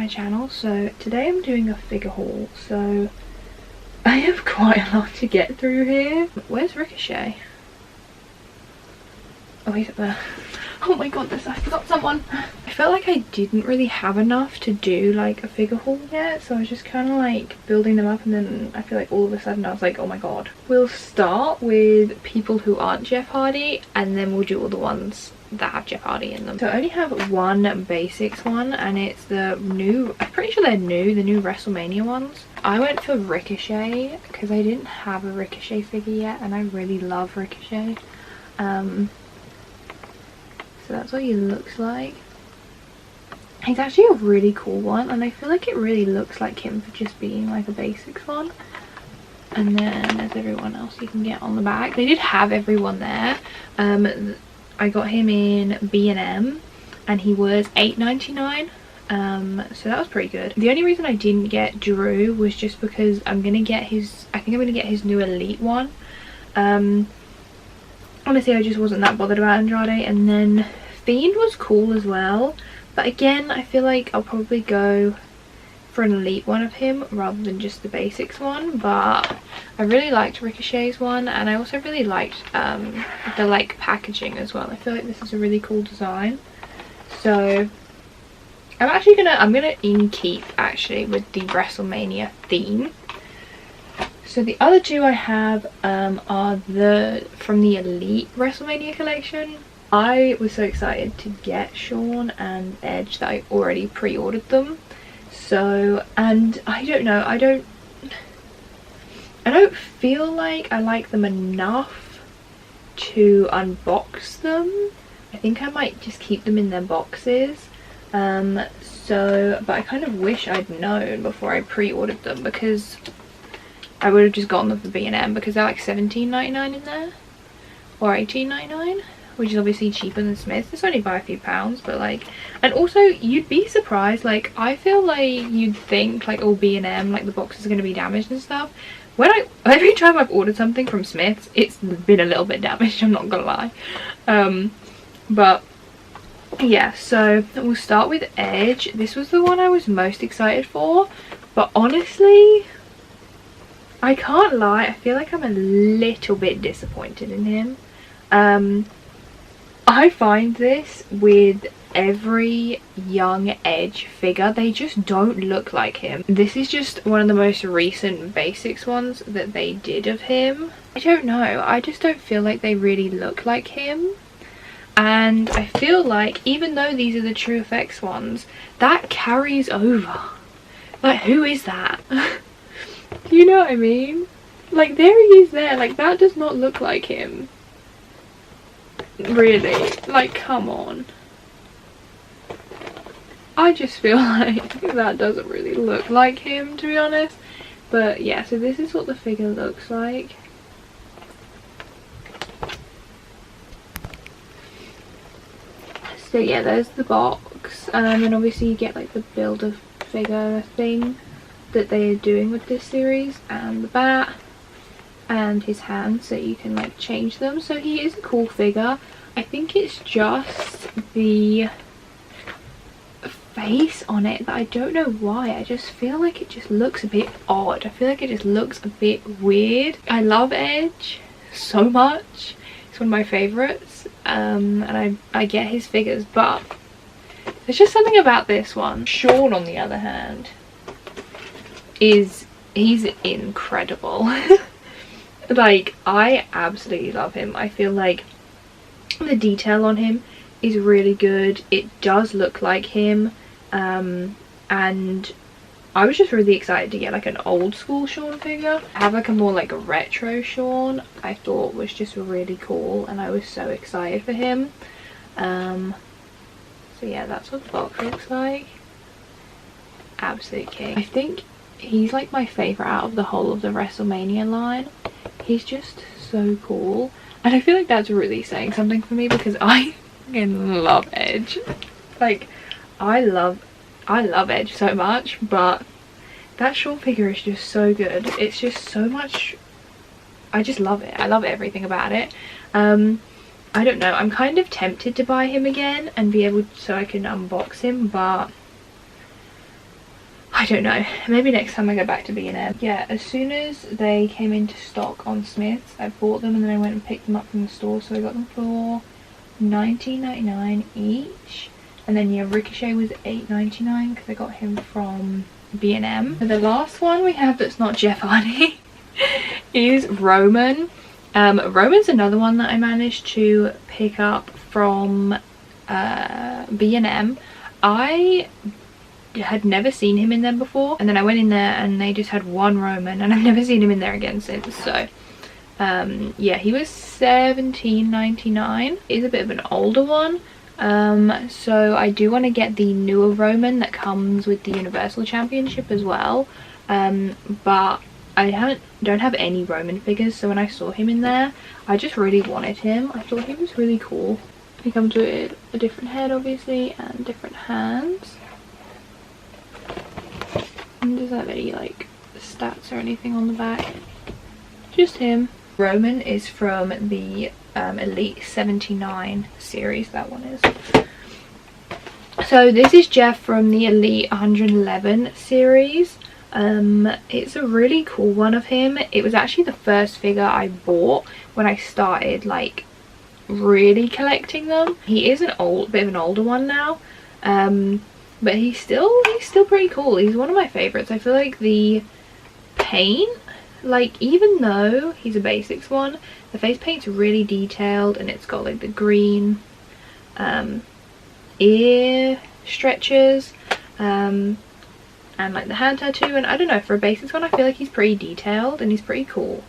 my channel. So today I'm doing a figure haul, so I have quite a lot to get through here. Where's Ricochet? Oh, he's up there. Oh my god, I forgot someone. I felt like I didn't really have enough to do like a figure haul yet, so I was just kind of like building them up, and then I feel like all of a sudden I was like, oh my god. We'll start with people who aren't Jeff Hardy, and then we'll do all the ones that have Jeff Hardy in them. So I only have one basics one, and it's the new, I'm pretty sure they're new, the new Wrestlemania ones. I went for Ricochet because I didn't have a Ricochet figure yet, and I really love Ricochet. So that's what he looks like. He's actually a really cool one, and I feel like it really looks like him for just being like a basics one. And then there's everyone else you can get on the back. They did have everyone there. I got him in B&M and he was $8.99. So that was pretty good. The only reason I didn't get Drew was just because I'm gonna get his, I think I'm gonna get his new Elite one. Honestly, I just wasn't that bothered about Andrade. And then Fiend was cool as well, but again, I feel like I'll probably go for an Elite one of him rather than just the basics one. But I really liked Ricochet's one, and I also really liked the like packaging as well. I feel like this is a really cool design. So I'm gonna keep actually with the WrestleMania theme. So the other two I have are from the Elite WrestleMania collection. I was so excited to get Shawn and Edge that I already pre-ordered them. So, and I don't know, I don't feel like I like them enough to unbox them. I think I might just keep them in their boxes. But I kind of wish I'd known before I pre-ordered them, because I would have just gotten them for B&M, because they're like $17.99 in there, or $18.99, which is obviously cheaper than Smith's. It's only by a few pounds, but like, and also you'd be surprised, like I feel like you'd think like, oh, B&M, like the box is going to be damaged and stuff. Every time I've ordered something from Smith's, it's been a little bit damaged, I'm not gonna lie. But yeah, so we'll start with Edge. This was the one I was most excited for, but honestly, I can't lie, I feel like I'm a little bit disappointed in him. I find this with every young Edge figure, they just don't look like him. This is just one of the most recent basics ones that they did of him. I don't know, I just don't feel like they really look like him. And I feel like even though these are the True Effects ones, that carries over. Like, who is that? You know what I mean? Like, there he is there. Like, that does not look like him. Really? Like, come on. I just feel like that doesn't really look like him, to be honest. But yeah, so this is what the figure looks like. So yeah, there's the box. And obviously you get like the Build-A-Figure thing that they're doing with this series, and the bat and his hands, so you can like change them. So he is a cool figure. I think it's just the face on it that I don't know why. I just feel like it just looks a bit odd. I feel like it just looks a bit weird. I love Edge so much. It's one of my favorites. And I get his figures, but there's just something about this one. Shawn, on the other hand, he's incredible. Like, I absolutely love him. I feel like the detail on him is really good. It does look like him, and I was just really excited to get like an old school Shawn figure. Have like a more like a retro Shawn, I thought was just really cool, and I was so excited for him. So yeah, that's what the box looks like. Absolute king. I think he's like my favourite out of the whole of the WrestleMania line. He's just so cool, and I feel like that's really saying something for me, because I fucking love Edge. Like, I love Edge so much, but that Shawn figure is just so good. It's just so much, I just love it. I love everything about it. I don't know, I'm kind of tempted to buy him again and be able, so I can unbox him, but I don't know, maybe next time I go back to B&M. Yeah, as soon as they came into stock on Smith's, I bought them and then I went and picked them up from the store. So I got them for $19.99 each. And then yeah, Ricochet was $8.99 because I got him from B&M. The last one we have that's not Jeff Hardy is Roman. Roman's another one that I managed to pick up from B&M. I had never seen him in there before, and then I went in there and they just had one Roman, and I've never seen him in there again since. So yeah, he was $17.99. He's a bit of an older one, so I do want to get the newer Roman that comes with the Universal Championship as well, but I don't have any Roman figures, so when I saw him in there I just really wanted him. I thought he was really cool. He comes with a different head obviously and different hands. And doesn't have any like stats or anything on the back. Just him. Roman is from the Elite 79 series, that one is. So this is Jeff from the Elite 111 series. It's a really cool one of him. It was actually the first figure I bought when I started like really collecting them. He is bit of an older one now, but he's still pretty cool. He's one of my favorites. I feel like the paint, like even though he's a basics one, the face paint's really detailed, and it's got like the green ear stretchers and like the hand tattoo, and I don't know, for a basics one I feel like he's pretty detailed and he's pretty cool.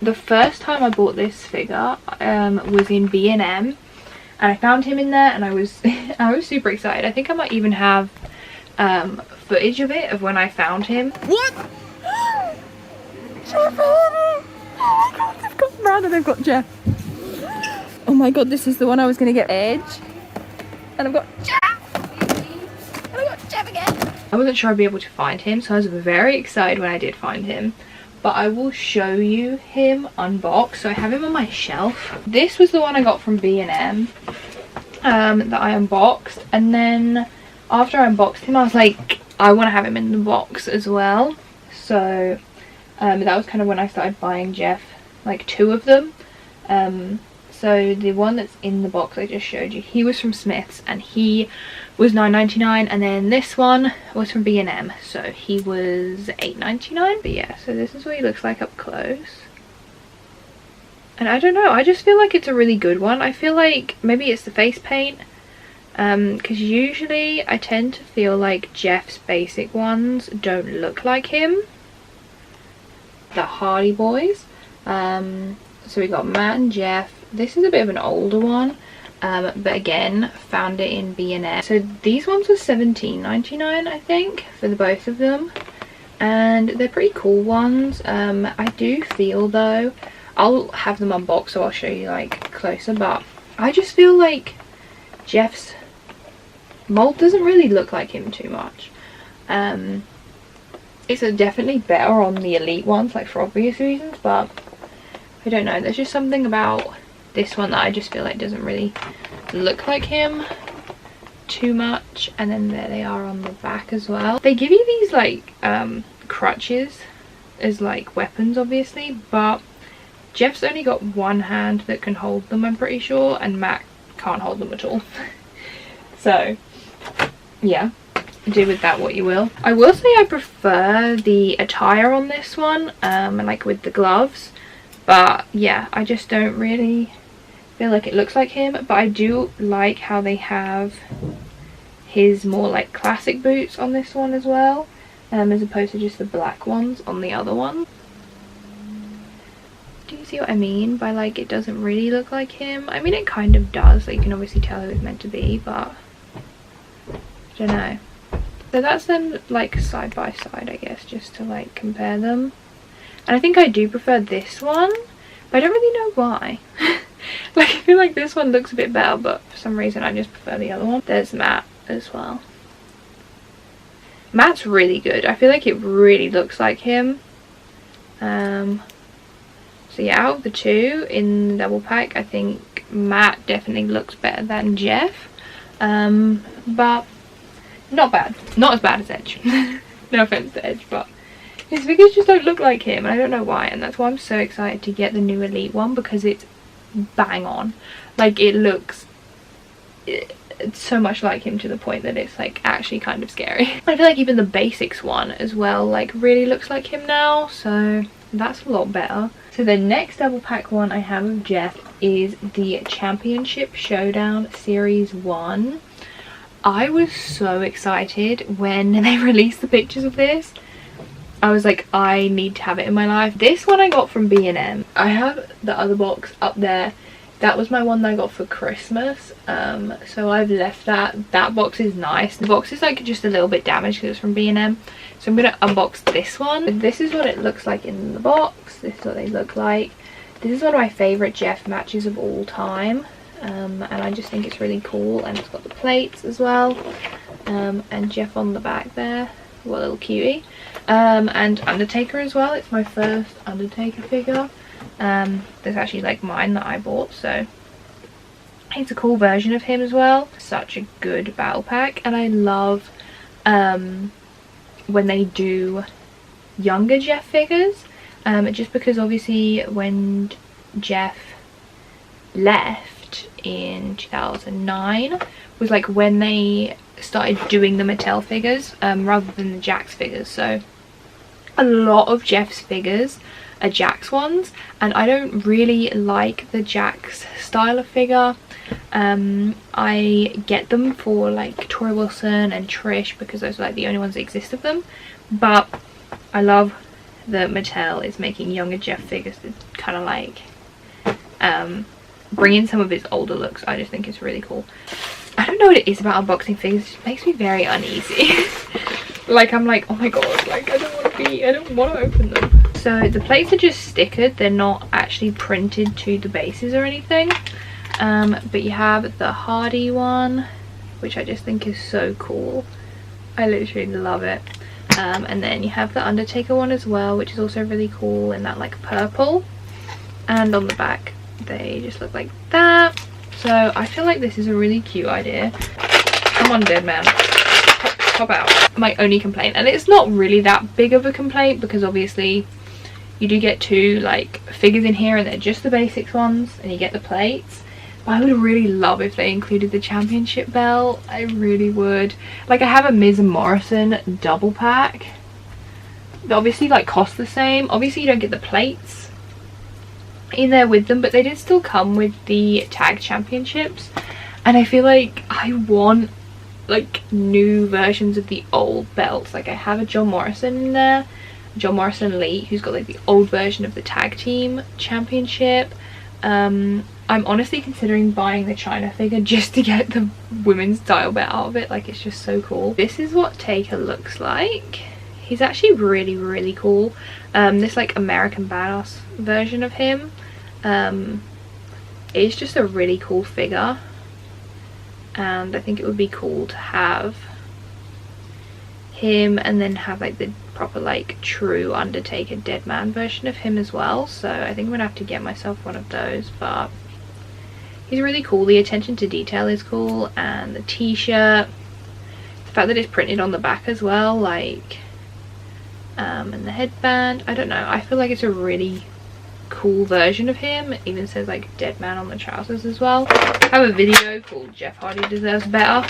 The first time I bought this figure was in B&M, and I found him in there and I was I was super excited. I think I might even have footage of it, of when I found him. What? Jeff Hardy! Oh my god, they've got Brad and they've got Jeff. Oh my god, this is the one I was going to get Edge. And I've got Jeff! And I've got Jeff again! I wasn't sure I'd be able to find him, so I was very excited when I did find him. But I will show you him unboxed. So I have him on my shelf. This was the one I got from B&M that I unboxed. And then after I unboxed him, I was like, I want to have him in the box as well. So that was kind of when I started buying Jeff, like 2 of them. So the one that's in the box I just showed you, he was from Smith's and he was $9.99, and then this one was from B&M, so he was $8.99. But yeah, so this is what he looks like up close. And I don't know, I just feel like it's a really good one. I feel like maybe it's the face paint, because usually I tend to feel like Jeff's basic ones don't look like him. The Hardy Boys. So we got Matt and Jeff. This is a bit of an older one, but again found it in B&M. So these ones were $17.99 I think for the both of them, and they're pretty cool ones. I do feel though, I'll have them unboxed so I'll show you like closer, but I just feel like Jeff's mold doesn't really look like him too much. It's definitely better on the Elite ones, like for obvious reasons, but I don't know, there's just something about this one that I just feel like doesn't really look like him too much. And then there they are on the back as well. They give you these like crutches as like weapons obviously, but Jeff's only got one hand that can hold them, I'm pretty sure, and Matt can't hold them at all. So yeah, do with that what you will. I will say I prefer the attire on this one, like with the gloves. But yeah, I just don't really feel like it looks like him. But I do like how they have his more like classic boots on this one as well, as opposed to just the black ones on the other one. Do you see what I mean by like it doesn't really look like him? I mean it kind of does, like you can obviously tell who it's meant to be, but I don't know. So that's them like side by side, I guess, just to like compare them. And I think I do prefer this one, but I don't really know why. Like I feel like this one looks a bit better, but for some reason I just prefer the other one. There's Matt as well. Matt's really good. I feel like it really looks like him. So yeah, out of the 2 in the double pack, I think Matt definitely looks better than Jeff, but not bad. Not as bad as Edge. No offense to Edge, but his figures just don't look like him, and I don't know why, and that's why I'm so excited to get the new Elite one, because it's bang on. Like, it looks so much like him to the point that it's like actually kind of scary. I feel like even the basics one as well like really looks like him now, so that's a lot better. So the next double pack one I have of Jeff is the Championship Showdown Series 1. I was so excited when they released the pictures of this. I was like, I need to have it in my life. This one I got from B&M. I have the other box up there. That was my one that I got for Christmas, so I've left that. That box is nice. The box is like just a little bit damaged because it's from B&M, so I'm going to unbox this one. This is what it looks like in the box. This is what they look like. This is one of my favourite Jeff matches of all time, and I just think it's really cool, and it's got the plates as well, and Jeff on the back there. What a little cutie. And Undertaker as well. It's my first Undertaker figure. There's actually like mine that I bought, so it's a cool version of him as well. Such a good battle pack, and I love when they do younger Jeff figures, just because obviously when Jeff left in 2009 was like when they started doing the Mattel figures rather than the Jax figures, so a lot of Jeff's figures are Jax ones, and I don't really like the Jax style of figure. I get them for like Tori Wilson and Trish because those are like the only ones that exist of them, but I love that Mattel is making younger Jeff figures to kind of like bring in some of his older looks. I just think it's really cool. I don't know what it is about unboxing figures, it makes me very uneasy. Like, I'm like, oh my god, like I don't want to open them. So the plates are just stickered, they're not actually printed to the bases or anything, but you have the Hardy one, which I just think is so cool. I literally love it. And then you have the Undertaker one as well, which is also really cool in that like purple, and on the back they just look like that. So I feel like this is a really cute idea. Come on, dead man, pop out. My only complaint, and it's not really that big of a complaint because obviously you do get two like figures in here and they're just the basics ones, and you get the plates, but I would really love if they included the championship belt. I really would. Like, I have a Miz and Morrison double pack. They obviously like cost the same. Obviously you don't get the plates in there with them, but they did still come with the tag championships, and I feel like I want like new versions of the old belts. Like, I have a John Morrison in there, John Morrison Elite, who's got like the old version of the tag team championship. I'm honestly considering buying the China figure just to get the women's title belt out of it. Like, it's just so cool. This is what Taker looks like. He's actually really cool. This like American Badass version of him is just a really cool figure, and I think it would be cool to have him and then have like the proper like true Undertaker dead man version of him as well. So I think I'm gonna have to get myself one of those, but he's really cool. The attention to detail is cool, and the t-shirt, the fact that it's printed on the back as well, like and the headband, I don't know, I feel like it's a really cool version of him. It even says like dead man on the trousers as well. I have a video called Jeff Hardy Deserves Better.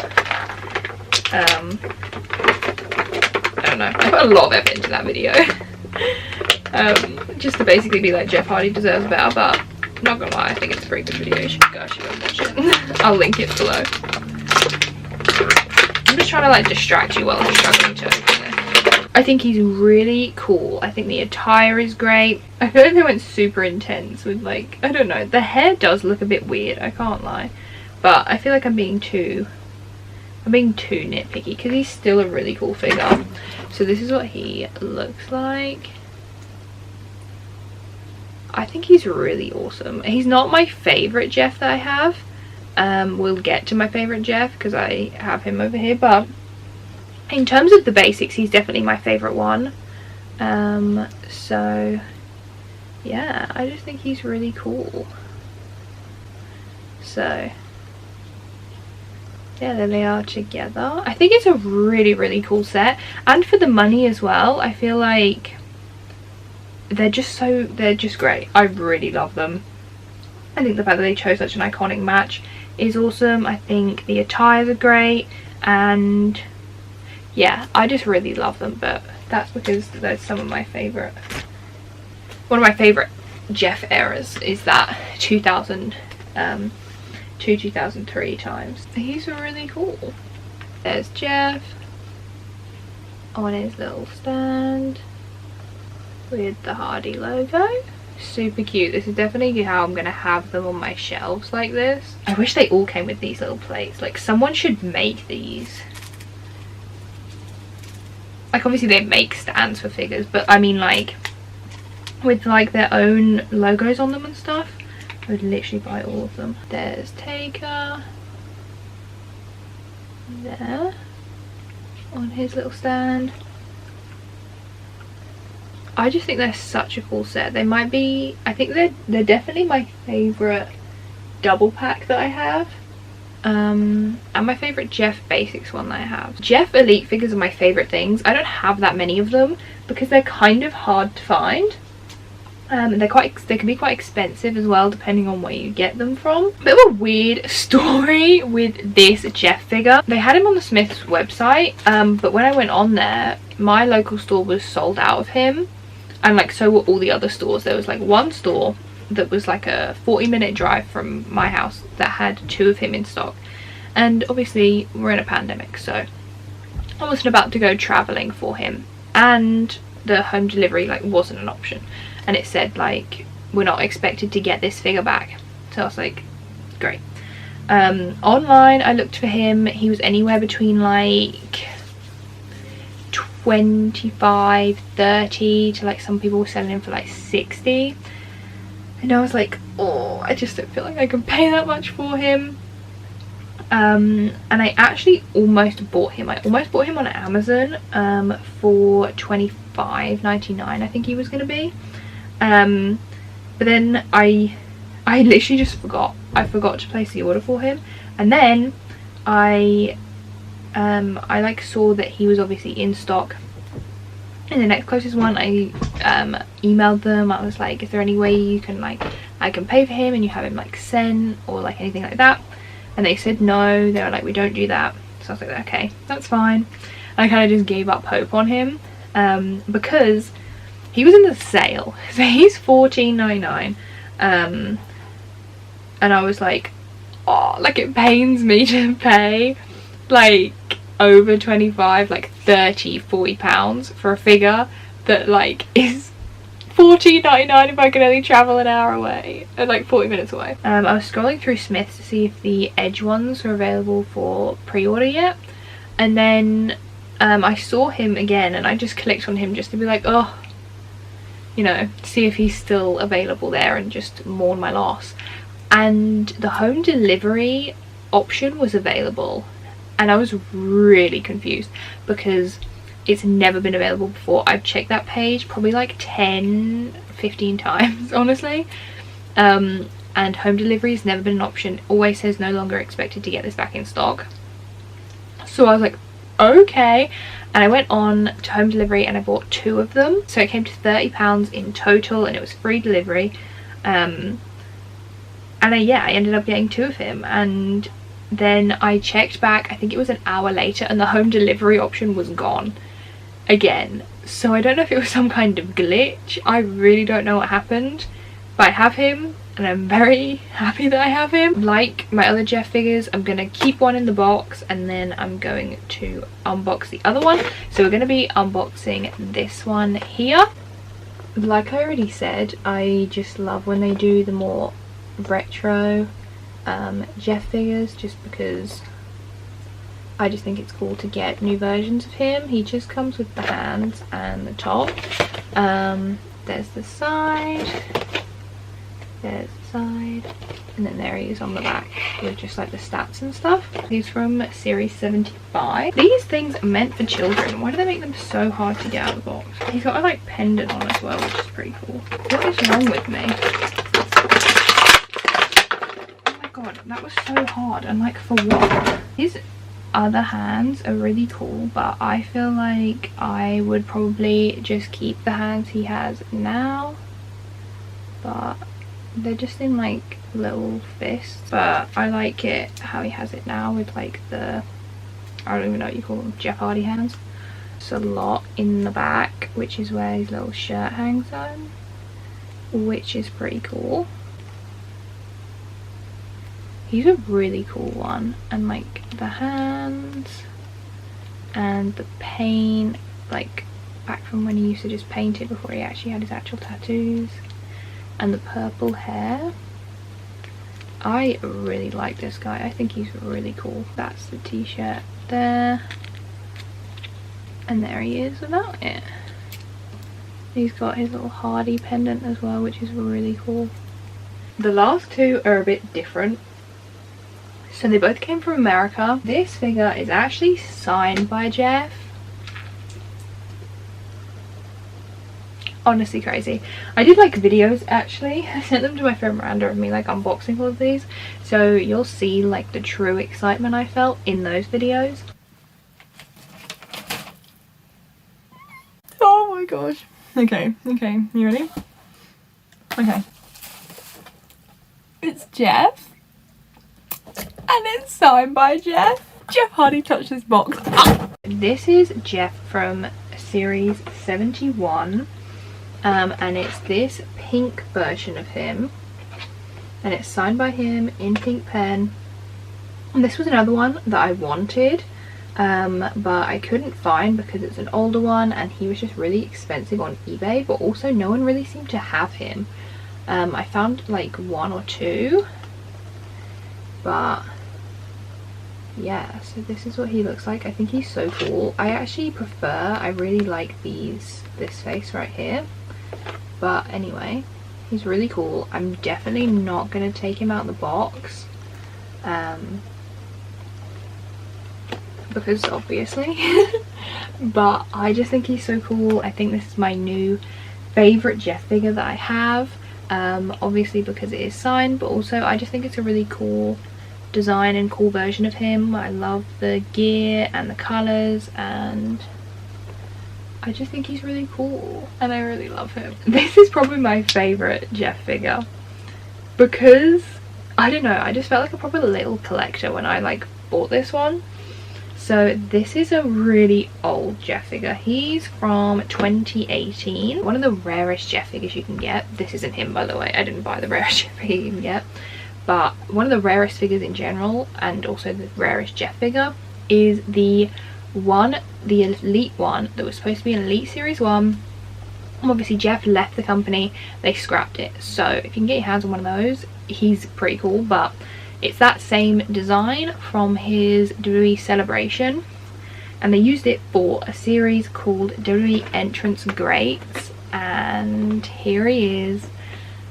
I don't know, I put a lot of effort into that video. Just to basically be like, Jeff Hardy deserves better, but I'm not gonna lie, I think it's a pretty good video. You should go and watch it. I'll link it below. I'm just trying to like distract you while I'm struggling to open this. I think he's really cool. I think the attire is great. I feel like they went super intense with like, I don't know, the hair does look a bit weird, I can't lie, but I feel like I'm being too nitpicky because he's still a really cool figure. So this is what he looks like. I think he's really awesome. He's not my favorite Jeff that I have. We'll get to my favorite Jeff because I have him over here, but in terms of the basics, he's definitely my favorite one. So yeah, I just think he's really cool. So yeah, there they are together. I think it's a really, really cool set, and for the money as well. I feel like they're just great. I really love them. I think the fact that they chose such an iconic match is awesome. I think the attires are great, and yeah, I just really love them. But that's because they're some of my favorite. One of my favorite Jeff eras is that 2000 to 2003 times. These are really cool. There's Jeff on his little stand with the Hardy logo. Super cute. This is definitely how I'm gonna have them on my shelves like this. I wish they all came with these little plates. Like, someone should make these. Like, obviously they make stands for figures, but I mean, like, with like their own logos on them and stuff. I would literally buy all of them. There's Taker there on his little stand. I just think they're such a cool set. They might be, I think they're definitely my favourite double pack that I have. And my favourite Jeff Basics one that I have. Jeff Elite figures are my favourite things. I don't have that many of them because they're kind of hard to find. They can be quite expensive as well, depending on where you get them from. Bit of a weird story with this Jeff figure. They had him on the Smiths website, but when I went on there, my local store was sold out of him, and like so were all the other stores. There was like one store that was like a 40-minute drive from my house that had 2 of him in stock, and obviously we're in a pandemic, so I wasn't about to go traveling for him, and the home delivery like wasn't an option. And it said like, we're not expected to get this figure back. So I was like, great. Online I looked for him. He was anywhere between like 25, 30 to like some people were selling him for like 60. And I was like, oh, I just don't feel like I can pay that much for him. And I actually almost bought him. I almost bought him on Amazon for $25.99 I think he was going to be. But then I literally just forgot. I forgot to place the order for him, and then I like saw that he was obviously in stock in the next closest one. I emailed them. I was like, is there any way you can like, I can pay for him and you have him like sent or like anything like that? And they said no. They were like, we don't do that. So I was like, okay, that's fine. And I kind of just gave up hope on him, because he was in the sale, so he's $14.99, and I was like, oh, like it pains me to pay like over 25, like 30, 40 pounds for a figure that like is $14.99 if I can only travel an hour away, and like 40 minutes away. I was scrolling through Smiths to see if the Edge ones are available for pre-order yet, and then I saw him again, and I just clicked on him just to be like, oh, you know, see if he's still available there and just mourn my loss. And the home delivery option was available, and I was really confused because it's never been available before. I've checked that page probably like 10, 15 times, honestly. And home delivery has never been an option. It always says no longer expected to get this back in stock. So I was like, okay. And I went on to home delivery and I bought 2 of them, so it came to £30 in total, and it was free delivery. And I ended up getting 2 of him, and then I checked back, I think it was an hour later, and the home delivery option was gone again. So I don't know if it was some kind of glitch. I really don't know what happened, but I have him and I'm very happy that I have him. Like my other Jeff figures, I'm gonna keep one in the box and then I'm going to unbox the other one. So we're gonna be unboxing this one here. Like I already said, I just love when they do the more retro Jeff figures, just because I just think it's cool to get new versions of him. He just comes with the hands and the top. There's the side, there's the side, and then there he is on the back with just like the stats and stuff. He's from series 75. These things are meant for children. Why do they make them so hard to get out of the box? He's got a like pendant on as well, which is pretty cool. What is wrong with me? God, that was so hard, and like for what? His other hands are really cool, but I feel like I would probably just keep the hands he has now, but they're just in like little fists. But I like it how he has it now with like the, I don't even know what you call them, Jeff Hardy hands. It's a lot in the back, which is where his little shirt hangs on, which is pretty cool. He's a really cool one, and like the hands and the paint, like back from when he used to just paint it before he actually had his actual tattoos, and the purple hair. I really like this guy. I think he's really cool. That's the t-shirt there, and there he is without it. He's got his little Hardy pendant as well, which is really cool. The last two are a bit different. So they both came from America. This figure is actually signed by Jeff. Honestly crazy. I did like videos actually. I sent them to my friend Miranda of me like unboxing all of these. So you'll see like the true excitement I felt in those videos. Oh my gosh. Okay, you ready? Okay. It's Jeff. And it's signed by Jeff. Jeff Hardy touched this box. This is Jeff from series 71. And it's this pink version of him. And it's signed by him in pink pen. And this was another one that I wanted. But I couldn't find because it's an older one. And he was just really expensive on eBay. But also no one really seemed to have him. I found like one or two. But yeah, so this is what he looks like. I think he's so cool. I actually prefer, I really like this face right here. But anyway, he's really cool. I'm definitely not going to take him out of the box. Because obviously. But I just think he's so cool. I think this is my new favourite Jeff figure that I have. Obviously because it is signed, but also I just think it's a really cool design and cool version of him. I love the gear and the colours, and I just think he's really cool and I really love him. This is probably my favourite Jeff figure because I don't know, I just felt like a proper little collector when I like bought this one. So this is a really old Jeff figure. He's from 2018. One of the rarest Jeff figures you can get. This isn't him, by the way. I didn't buy the rarest Jeff figure you can get. But one of the rarest figures in general, and also the rarest Jeff figure, is the elite one that was supposed to be an Elite Series 1. Obviously Jeff left the company, they scrapped it. So if you can get your hands on one of those, he's pretty cool. But it's that same design from his WWE Celebration, and they used it for a series called WWE Entrance Greats, and here he is.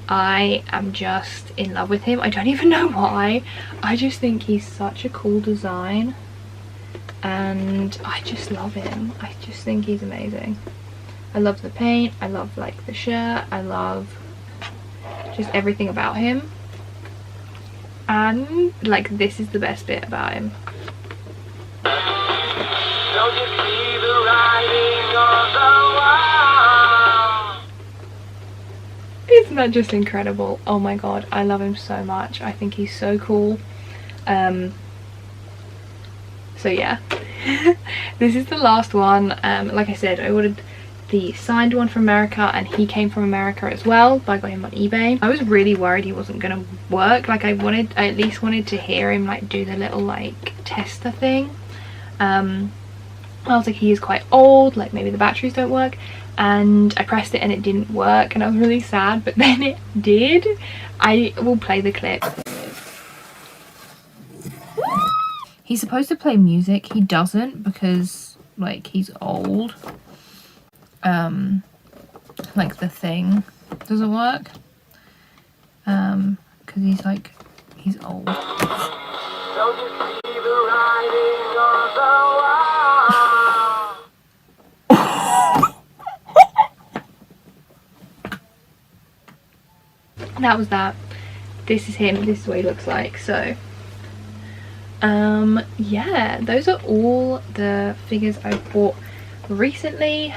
I am just in love with him. I don't even know why. I just think he's such a cool design and I just love him. I just think he's amazing. I love the paint, I love like the shirt, I love just everything about him. And like this is the best bit about him. Don't you see the writing on the wall? Isn't that just incredible? Oh my god, I love him so much. I think he's so cool. So yeah, this is the last one. Like I said, I ordered the signed one from America and he came from America as well, but I got him on eBay. I was really worried he wasn't gonna work. Like I at least wanted to hear him like do the little like tester thing. I was like, he is quite old, like maybe the batteries don't work, and I pressed it and it didn't work and I was really sad, but then it did. I will play the clip. He's supposed to play music, he doesn't because like he's old. Like the thing doesn't work because he's old. Don't you see the writing on the wall? That was that. this is him, this is what he looks like. So yeah, those are all the figures I've bought recently.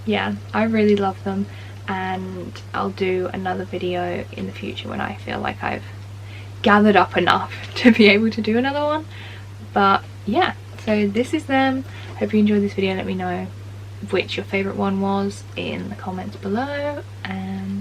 Yeah, I really love them, and I'll do another video in the future when I feel like I've gathered up enough to be able to do another one. But yeah, so this is them. Hope you enjoyed this video. Let me know which your favorite one was in the comments below, and